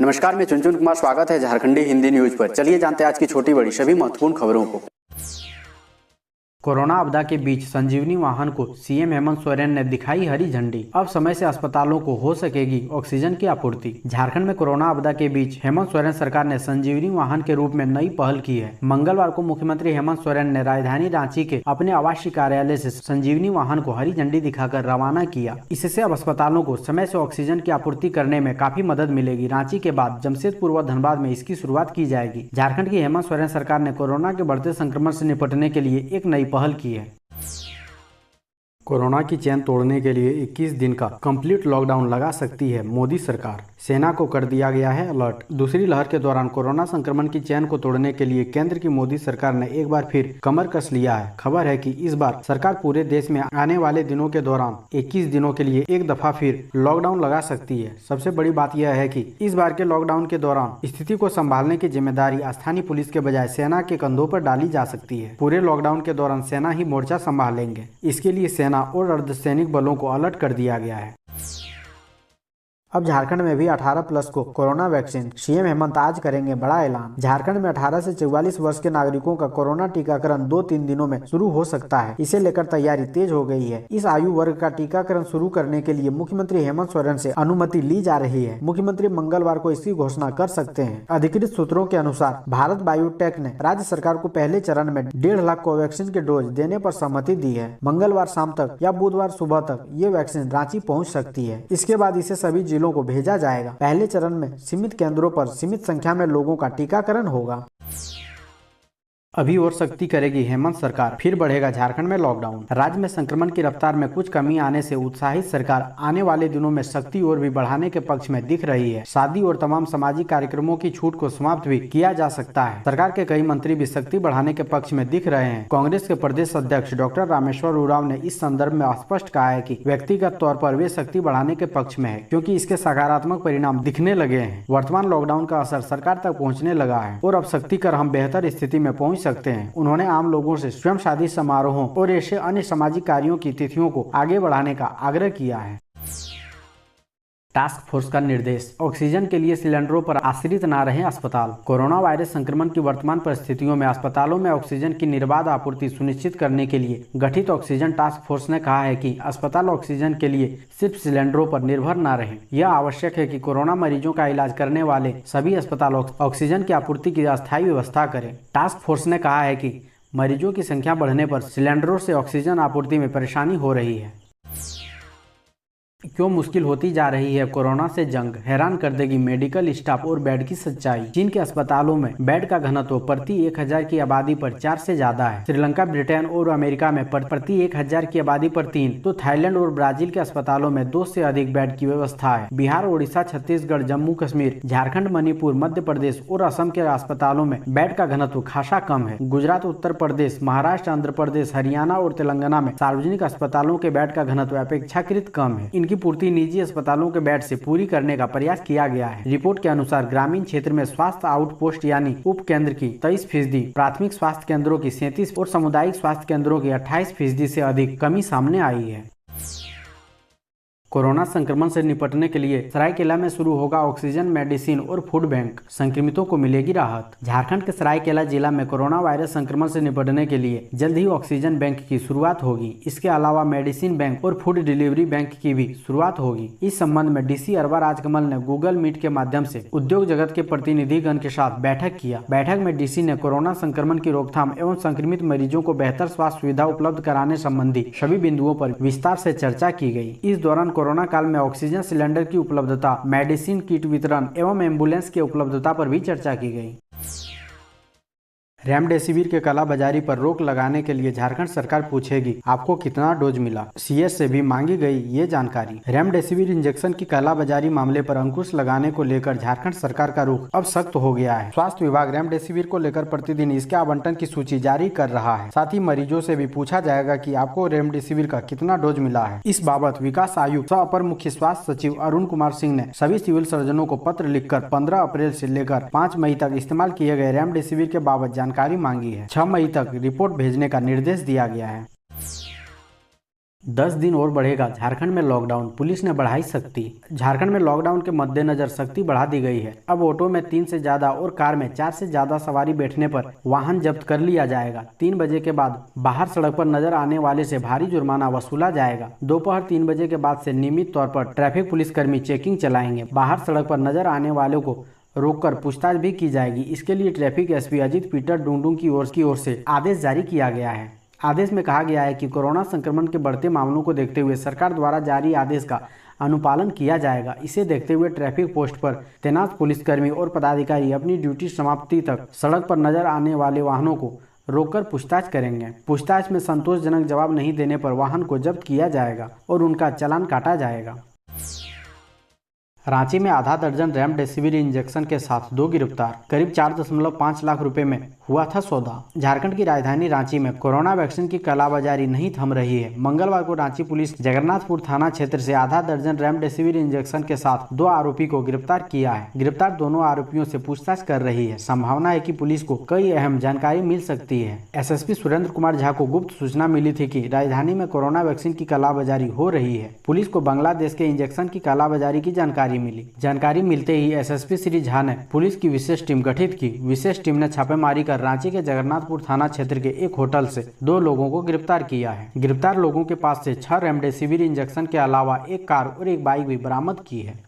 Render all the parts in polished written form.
नमस्कार, मैं चुनचुन कुमार। स्वागत है झारखंडी हिंदी न्यूज पर। चलिए जानते हैं आज की छोटी बड़ी सभी महत्वपूर्ण खबरों को। कोरोना आपदा के बीच संजीवनी वाहन को सीएम हेमंत सोरेन ने दिखाई हरी झंडी। अब समय से अस्पतालों को हो सकेगी ऑक्सीजन की आपूर्ति। झारखंड में कोरोना आपदा के बीच हेमंत सोरेन सरकार ने संजीवनी वाहन के रूप में नई पहल की है। मंगलवार को मुख्यमंत्री हेमंत सोरेन ने राजधानी रांची के अपने आवासीय कार्यालय से संजीवनी वाहन को हरी झंडी दिखाकर रवाना किया। इससे अब अस्पतालों को समय से ऑक्सीजन की आपूर्ति करने में काफी मदद मिलेगी। रांची के बाद जमशेदपुर व धनबाद में इसकी शुरुआत की जाएगी। झारखंड की हेमंत सोरेन सरकार ने कोरोना के बढ़ते संक्रमण से निपटने के लिए एक नई पहल की है। कोरोना की चेन तोड़ने के लिए 21 दिन का कंप्लीट लॉकडाउन लगा सकती है मोदी सरकार। सेना को कर दिया गया है अलर्ट। दूसरी लहर के दौरान कोरोना संक्रमण की चेन को तोड़ने के लिए केंद्र की मोदी सरकार ने एक बार फिर कमर कस लिया है। खबर है कि इस बार सरकार पूरे देश में आने वाले दिनों के दौरान 21 दिनों के लिए एक दफा फिर लॉकडाउन लगा सकती है। सबसे बड़ी बात यह है कि इस बार के लॉकडाउन के दौरान स्थिति को संभालने की जिम्मेदारी स्थानीय पुलिस के बजाय सेना के कंधों पर डाली जा सकती है। पूरे लॉकडाउन के दौरान सेना ही मोर्चा संभालेंगे। इसके लिए सेना और अर्धसैनिक बलों को अलर्ट कर दिया गया है। अब झारखंड में भी 18+ को कोरोना वैक्सीन। सीएम हेमंत आज करेंगे बड़ा ऐलान। झारखंड में 18 से 44 वर्ष के नागरिकों का कोरोना टीकाकरण 2-3 दिनों में शुरू हो सकता है। इसे लेकर तैयारी तेज हो गई है। इस आयु वर्ग का टीकाकरण शुरू करने के लिए मुख्यमंत्री हेमंत सोरेन से अनुमति ली जा रही है। मुख्यमंत्री मंगलवार को इसकी घोषणा कर सकते हैं। अधिकृत सूत्रों के अनुसार भारत बायोटेक ने राज्य सरकार को पहले चरण में 1.5 लाख कोवैक्सीन के डोज देने पर सहमति दी है। मंगलवार शाम तक या बुधवार सुबह तक ये वैक्सीन रांची पहुँच सकती है। इसके बाद इसे सभी जिलों को भेजा जाएगा। पहले चरण में सीमित केंद्रों पर सीमित संख्या में लोगों का टीकाकरण होगा। अभी और सख्ती करेगी हेमंत सरकार, फिर बढ़ेगा झारखंड में लॉकडाउन। राज्य में संक्रमण की रफ्तार में कुछ कमी आने से उत्साहित सरकार आने वाले दिनों में सख्ती और भी बढ़ाने के पक्ष में दिख रही है। शादी और तमाम सामाजिक कार्यक्रमों की छूट को समाप्त भी किया जा सकता है। सरकार के कई मंत्री भी सख्ती बढ़ाने के पक्ष में दिख रहे हैं। कांग्रेस के प्रदेश अध्यक्ष डॉक्टर रामेश्वर उरांव ने इस संदर्भ में स्पष्ट कहा है कि व्यक्तिगत तौर पर वे सख्ती बढ़ाने के पक्ष में है, क्योंकि इसके सकारात्मक परिणाम दिखने लगे हैं। वर्तमान लॉकडाउन का असर सरकार तक पहुँचने लगा है और अब सख्ती कर हम बेहतर स्थिति में पहुँच सकते हैं। उन्होंने आम लोगों से स्वयं शादी समारोहों और ऐसे अन्य सामाजिक कार्यों की तिथियों को आगे बढ़ाने का आग्रह किया है। टास्क फोर्स का निर्देश, ऑक्सीजन के लिए सिलेंडरों पर आश्रित न रहें अस्पताल। कोरोना वायरस संक्रमण की वर्तमान परिस्थितियों में अस्पतालों में ऑक्सीजन की निर्बाध आपूर्ति सुनिश्चित करने के लिए गठित ऑक्सीजन टास्क फोर्स ने कहा है कि अस्पताल ऑक्सीजन के लिए सिर्फ सिलेंडरों पर निर्भर न रहें। यह आवश्यक है कि कोरोना मरीजों का इलाज करने वाले सभी अस्पताल ऑक्सीजन की आपूर्ति की अस्थायी व्यवस्था करें। टास्क फोर्स ने कहा है कि मरीजों की संख्या बढ़ने पर सिलेंडरों से ऑक्सीजन आपूर्ति में परेशानी हो रही है। क्यों मुश्किल होती जा रही है कोरोना से जंग, हैरान कर देगी मेडिकल स्टाफ और बेड की सच्चाई। चीन के अस्पतालों में बेड का घनत्व प्रति 1000 की आबादी पर 4 से ज्यादा है। श्रीलंका, ब्रिटेन और अमेरिका में प्रति 1000 की आबादी पर 3, तो थाईलैंड और ब्राजील के अस्पतालों में 2 से अधिक बेड की व्यवस्था है। बिहार, ओडिशा, छत्तीसगढ़, जम्मू कश्मीर, झारखंड, मणिपुर, मध्य प्रदेश और असम के अस्पतालों में बेड का घनत्व खासा कम है। गुजरात, उत्तर प्रदेश, महाराष्ट्र, आंध्र प्रदेश, हरियाणा और तेलंगाना में सार्वजनिक अस्पतालों के बेड का घनत्व अपेक्षाकृत कम है। की पूर्ति निजी अस्पतालों के बेड से पूरी करने का प्रयास किया गया है। रिपोर्ट के अनुसार ग्रामीण क्षेत्र में स्वास्थ्य आउटपोस्ट यानी उप केंद्र की 23%, प्राथमिक स्वास्थ्य केंद्रों की 37% और सामुदायिक स्वास्थ्य केंद्रों की 28% से अधिक कमी सामने आई है। कोरोना संक्रमण से निपटने के लिए सरायकेला में शुरू होगा ऑक्सीजन, मेडिसिन और फूड बैंक। संक्रमितों को मिलेगी राहत। झारखंड के सरायकेला जिला में कोरोना वायरस संक्रमण से निपटने के लिए जल्द ही ऑक्सीजन बैंक की शुरुआत होगी। इसके अलावा मेडिसिन बैंक और फूड डिलीवरी बैंक की भी शुरुआत होगी। इस संबंध में डीसी अरवा राजकमल ने गूगल मीट के माध्यम से उद्योग जगत के प्रतिनिधिगण के साथ बैठक किया। बैठक में डीसी ने कोरोना संक्रमण की रोकथाम एवं संक्रमित मरीजों को बेहतर स्वास्थ्य सुविधा उपलब्ध कराने संबंधी सभी बिंदुओं पर विस्तार से चर्चा की गई। इस दौरान कोरोना काल में ऑक्सीजन सिलेंडर की उपलब्धता, मेडिसिन किट वितरण एवं एम्बुलेंस की उपलब्धता पर भी चर्चा की गई। रेमडेसिविर के कालाबाजारी पर रोक लगाने के लिए झारखंड सरकार पूछेगी आपको कितना डोज मिला। सीएस से भी मांगी गई ये जानकारी। रेमडेसिविर इंजेक्शन की कालाबाजारी मामले पर अंकुश लगाने को लेकर झारखंड सरकार का रुख अब सख्त हो गया है। स्वास्थ्य विभाग रेमडेसिविर को लेकर प्रतिदिन इसके आवंटन की सूची जारी कर रहा है। साथ ही मरीजों से भी पूछा जाएगा कि आपको रेमडेसिविर का कितना डोज मिला है। इस बाबत विकास आयुक्त सह अपर मुख्य स्वास्थ्य सचिव अरुण कुमार सिंह ने सभी सिविल सर्जनों को पत्र लिखकर 15 अप्रैल से लेकर 5 मई तक इस्तेमाल किए गए रेमडेसिविर के बाबत जानकारी मांगी है। 6 मई तक रिपोर्ट भेजने का निर्देश दिया गया है। 10 दिन और बढ़ेगा झारखंड में लॉकडाउन, पुलिस ने बढ़ाई सख्ती। झारखंड में लॉकडाउन के मद्देनजर सख्ती बढ़ा दी गई है। अब ऑटो में 3 से ज्यादा और कार में 4 से ज्यादा सवारी बैठने पर वाहन जब्त कर लिया जाएगा। 3 बजे के बाद बाहर सड़क पर नजर आने वाले से भारी जुर्माना वसूला जाएगा। दोपहर 3 बजे के बाद से नियमित तौर पर ट्रैफिक पुलिसकर्मी चेकिंग चलाएंगे। बाहर सड़क पर नजर आने वालों को रोककर पूछताछ भी की जाएगी। इसके लिए ट्रैफिक एसपी अजित पीटर डुंडुंग की ओर से आदेश जारी किया गया है। आदेश में कहा गया है कि कोरोना संक्रमण के बढ़ते मामलों को देखते हुए सरकार द्वारा जारी आदेश का अनुपालन किया जाएगा। इसे देखते हुए ट्रैफिक पोस्ट पर तैनात पुलिसकर्मी और पदाधिकारी अपनी ड्यूटी समाप्ति तक सड़क पर नजर आने वाले वाहनों को रोककर पूछताछ करेंगे। पूछताछ में संतोषजनक जवाब नहीं देने पर वाहन को जब्त किया जाएगा और उनका चालान काटा जाएगा। रांची में आधा दर्जन रेमडेसिविर इंजेक्शन के साथ 2 गिरफ्तार। करीब 4.5 लाख रुपए में हुआ था सौदा। झारखंड की राजधानी रांची में कोरोना वैक्सीन की कालाबाजारी नहीं थम रही है। मंगलवार को रांची पुलिस जगन्नाथपुर थाना क्षेत्र से आधा दर्जन रेमडेसिविर इंजेक्शन के साथ 2 आरोपी को गिरफ्तार किया है। गिरफ्तार दोनों आरोपियों से पूछताछ कर रही है। संभावना है कि पुलिस को कई अहम जानकारी मिल सकती है। एसएसपी सुरेंद्र कुमार झा को गुप्त सूचना मिली थी कि राजधानी में कोरोना वैक्सीन की कालाबाजारी हो रही है। पुलिस को बांग्लादेश के इंजेक्शन की कालाबाजारी की जानकारी मिलते ही एसएसपी श्री झा ने पुलिस की विशेष टीम गठित की। विशेष टीम ने छापेमारी कर रांची के जगन्नाथपुर थाना क्षेत्र के एक होटल से 2 लोगों को गिरफ्तार किया है। गिरफ्तार लोगों के पास से 6 रेमडेसिविर इंजेक्शन के अलावा 1 कार और 1 बाइक भी बरामद की है।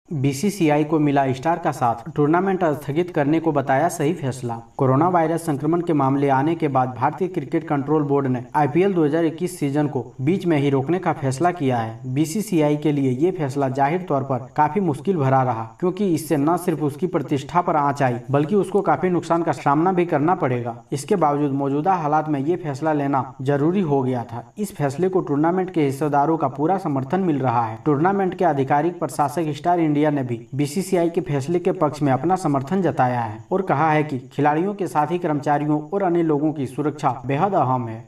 बीसीसीआई को मिला स्टार का साथ, टूर्नामेंट स्थगित करने को बताया सही फैसला। कोरोना वायरस संक्रमण के मामले आने के बाद भारतीय क्रिकेट कंट्रोल बोर्ड ने आईपीएल 2021 सीजन को बीच में ही रोकने का फैसला किया है। बीसीसीआई के लिए ये फैसला जाहिर तौर पर काफी मुश्किल भरा रहा, क्योंकि इससे न सिर्फ उसकी प्रतिष्ठा पर आंच आई बल्कि उसको काफी नुकसान का सामना भी करना पड़ेगा। इसके बावजूद मौजूदा हालात में ये फैसला लेना जरूरी हो गया था। इस फैसले को टूर्नामेंट के हिस्सेदारों का पूरा समर्थन मिल रहा है। टूर्नामेंट के आधिकारिक प्रशासक स्टार इंडिया ने भी बीसीसीआई के फैसले के पक्ष में अपना समर्थन जताया है और कहा है कि खिलाड़ियों के साथ ही कर्मचारियों और अन्य लोगों की सुरक्षा बेहद अहम है।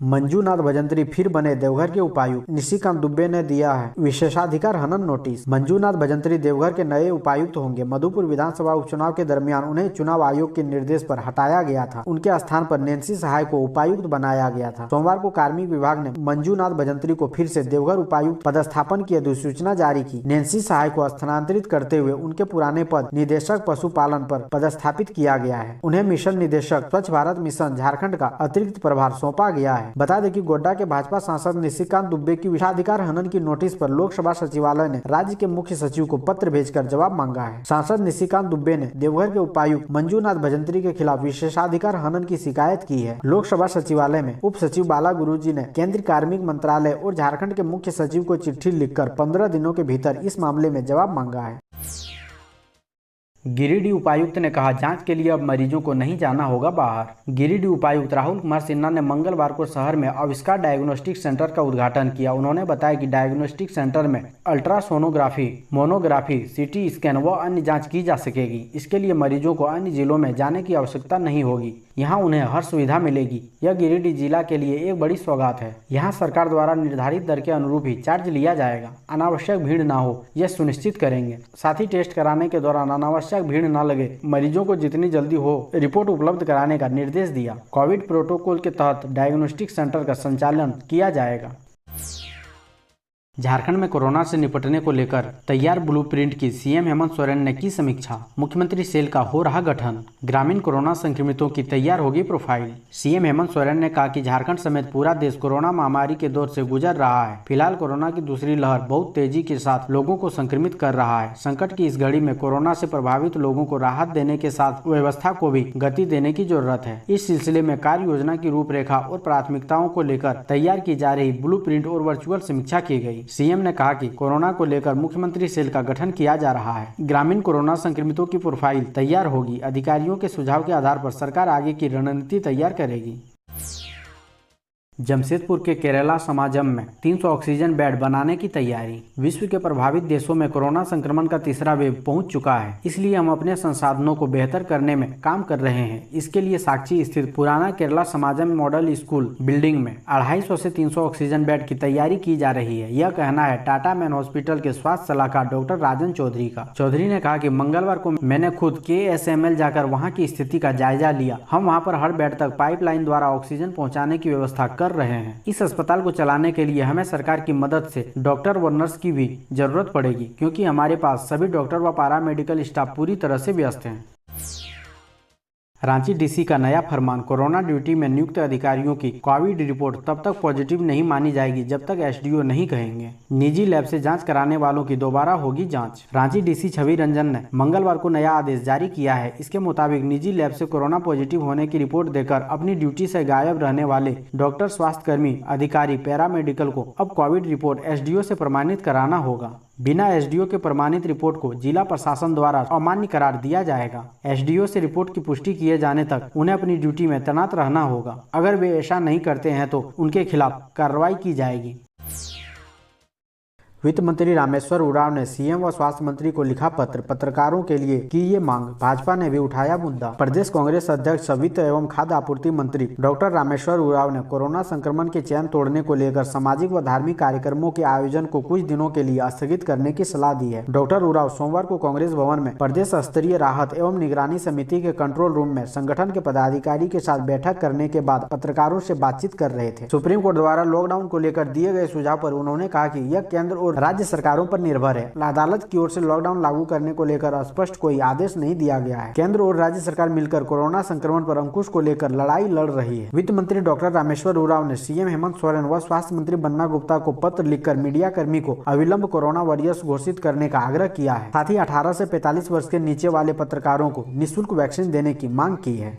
मंजूनाथ भजंत्री फिर बने देवघर के उपायुक्त। निशिकांत दुबे ने दिया है विशेषाधिकार हनन नोटिस। मंजूनाथ भजंत्री देवघर के नए उपायुक्त होंगे। मधुपुर विधानसभा उपचुनाव के दरमियान उन्हें चुनाव आयोग के निर्देश पर हटाया गया था। उनके स्थान पर नैन्सी सहाय को उपायुक्त बनाया गया था। सोमवार को कार्मिक विभाग ने मंजूनाथ भजंत्री को फिर से देवघर उपायुक्त पदस्थापन की अधिसूचना जारी की। नैन्सी सहाय को स्थानांतरित करते हुए उनके पुराने पद निदेशक पशुपालन पर पदस्थापित किया गया है। उन्हें मिशन निदेशक स्वच्छ भारत मिशन झारखंड का अतिरिक्त प्रभार सौंपा गया है। बता दें कि गोड्डा के भाजपा सांसद निशिकांत दुबे की विशेषाधिकार हनन की नोटिस पर लोकसभा सचिवालय ने राज्य के मुख्य सचिव को पत्र भेजकर जवाब मांगा है। सांसद निशिकांत दुबे ने देवघर के उपायुक्त मंजूनाथ भजंत्री के खिलाफ विशेषाधिकार हनन की शिकायत की है। लोकसभा सचिवालय में उप सचिव बाला गुरुजी ने केंद्रीय कार्मिक मंत्रालय और झारखंड के मुख्य सचिव को चिट्ठी लिखकर 15 दिनों के भीतर इस मामले में जवाब मांगा है। गिरिडीह उपायुक्त ने कहा, जांच के लिए अब मरीजों को नहीं जाना होगा बाहर। गिरिडीह उपायुक्त राहुल कुमार सिन्हा ने मंगलवार को शहर में आविष्कार डायग्नोस्टिक सेंटर का उद्घाटन किया। उन्होंने बताया कि डायग्नोस्टिक सेंटर में अल्ट्रासोनोग्राफी, मोनोग्राफी, सीटी स्कैन व अन्य जांच की जा सकेगी। इसके लिए मरीजों को अन्य जिलों में जाने की आवश्यकता नहीं होगी। यहाँ उन्हें हर सुविधा मिलेगी। यह गिरिडीह जिला के लिए एक बड़ी सौगात है। यहाँ सरकार द्वारा निर्धारित दर के अनुरूप ही चार्ज लिया जाएगा। अनावश्यक भीड़ न हो, यह सुनिश्चित करेंगे। साथ ही टेस्ट कराने के दौरान अनावश्यक भीड़ न लगे, मरीजों को जितनी जल्दी हो रिपोर्ट उपलब्ध कराने का निर्देश दिया। कोविड प्रोटोकॉल के तहत डायग्नोस्टिक सेंटर का संचालन किया जाएगा। झारखंड में कोरोना से निपटने को लेकर तैयार ब्लूप्रिंट की सीएम हेमंत सोरेन ने की समीक्षा। मुख्यमंत्री सेल का हो रहा गठन। ग्रामीण कोरोना संक्रमितों की तैयार होगी प्रोफाइल। सीएम हेमंत सोरेन ने कहा कि झारखंड समेत पूरा देश कोरोना महामारी के दौर से गुजर रहा है। फिलहाल कोरोना की दूसरी लहर बहुत तेजी के साथ लोगों को संक्रमित कर रहा है। संकट की इस घड़ी में कोरोना से प्रभावित लोगों को राहत देने के साथ व्यवस्था को भी गति देने की जरूरत है। इस सिलसिले में कार्य योजना की रूपरेखा और प्राथमिकताओं को लेकर तैयार की जा रही ब्लूप्रिंट और वर्चुअल समीक्षा की गई। सीएम ने कहा कि कोरोना को लेकर मुख्यमंत्री सेल का गठन किया जा रहा है। ग्रामीण कोरोना संक्रमितों की प्रोफाइल तैयार होगी। अधिकारियों के सुझाव के आधार पर सरकार आगे की रणनीति तैयार करेगी। जमशेदपुर के केरला समाजम में 300 ऑक्सीजन बेड बनाने की तैयारी। विश्व के प्रभावित देशों में कोरोना संक्रमण का तीसरा वेव पहुंच चुका है, इसलिए हम अपने संसाधनों को बेहतर करने में काम कर रहे हैं। इसके लिए साक्षी स्थित पुराना Kerala Samaj model school building में 250 से 300 ऑक्सीजन बेड की तैयारी की जा रही है। यह कहना है टाटा मैन हॉस्पिटल के स्वास्थ्य सलाहकार डॉक्टर राजन चौधरी का। चौधरी ने कहा कि मंगलवार को मैंने खुद KSML जाकर वहां की स्थिति का जायजा लिया। हम वहां पर हर बेड तक पाइपलाइन द्वारा ऑक्सीजन पहुंचाने की व्यवस्था कर रहे हैं। इस अस्पताल को चलाने के लिए हमें सरकार की मदद से डॉक्टर व नर्स की भी जरूरत पड़ेगी, क्योंकि हमारे पास सभी डॉक्टर व पैरामेडिकल स्टाफ पूरी तरह से व्यस्त हैं। रांची DC का नया फरमान। कोरोना ड्यूटी में नियुक्त अधिकारियों की कोविड रिपोर्ट तब तक पॉजिटिव नहीं मानी जाएगी जब तक SDO नहीं कहेंगे। निजी लैब से जांच कराने वालों की दोबारा होगी जांच। रांची DC छवि रंजन ने मंगलवार को नया आदेश जारी किया है। इसके मुताबिक निजी लैब से कोरोना पॉजिटिव होने की रिपोर्ट देकर अपनी ड्यूटी से गायब रहने वाले डॉक्टर, स्वास्थ्यकर्मी, अधिकारी, पैरामेडिकल को अब कोविड रिपोर्ट SDO से प्रमाणित कराना होगा। बिना SDO के प्रमाणित रिपोर्ट को जिला प्रशासन द्वारा अमान्य करार दिया जाएगा। SDO से रिपोर्ट की पुष्टि किए जाने तक उन्हें अपनी ड्यूटी में तैनात रहना होगा। अगर वे ऐसा नहीं करते हैं तो उनके खिलाफ कार्रवाई की जाएगी। वित्त मंत्री रामेश्वर उरांव ने CM व स्वास्थ्य मंत्री को लिखा पत्र, पत्रकारों के लिए की ये मांग। भाजपा ने भी उठाया मुद्दा। प्रदेश कांग्रेस अध्यक्ष वित्त एवं खाद्य आपूर्ति मंत्री डॉक्टर रामेश्वर उरांव ने कोरोना संक्रमण के चैन तोड़ने को लेकर सामाजिक व धार्मिक कार्यक्रमों के आयोजन को कुछ दिनों के लिए स्थगित करने की सलाह दी है। डॉक्टर उरांव सोमवार को कांग्रेस भवन में प्रदेश स्तरीय राहत एवं निगरानी समिति के कंट्रोल रूम में संगठन के पदाधिकारी के साथ बैठक करने के बाद पत्रकारों से बातचीत कर रहे थे। सुप्रीम कोर्ट द्वारा लॉकडाउन को लेकर दिए गए सुझाव पर उन्होंने कहा कि यह केंद्र राज्य सरकारों पर निर्भर है। अदालत की ओर से लॉकडाउन लागू करने को लेकर स्पष्ट कोई आदेश नहीं दिया गया है। केंद्र और राज्य सरकार मिलकर कोरोना संक्रमण पर अंकुश को लेकर लड़ाई लड़ रही है। वित्त मंत्री डॉक्टर रामेश्वर उरांव ने CM हेमंत सोरेन व स्वास्थ्य मंत्री बन्ना गुप्ता को पत्र लिखकर मीडिया कर्मी को अविलंब कोरोना वॉरियर्स घोषित करने का आग्रह किया है। साथ ही 18 से 45 वर्ष के नीचे वाले पत्रकारों को निःशुल्क वैक्सीन देने की मांग की है।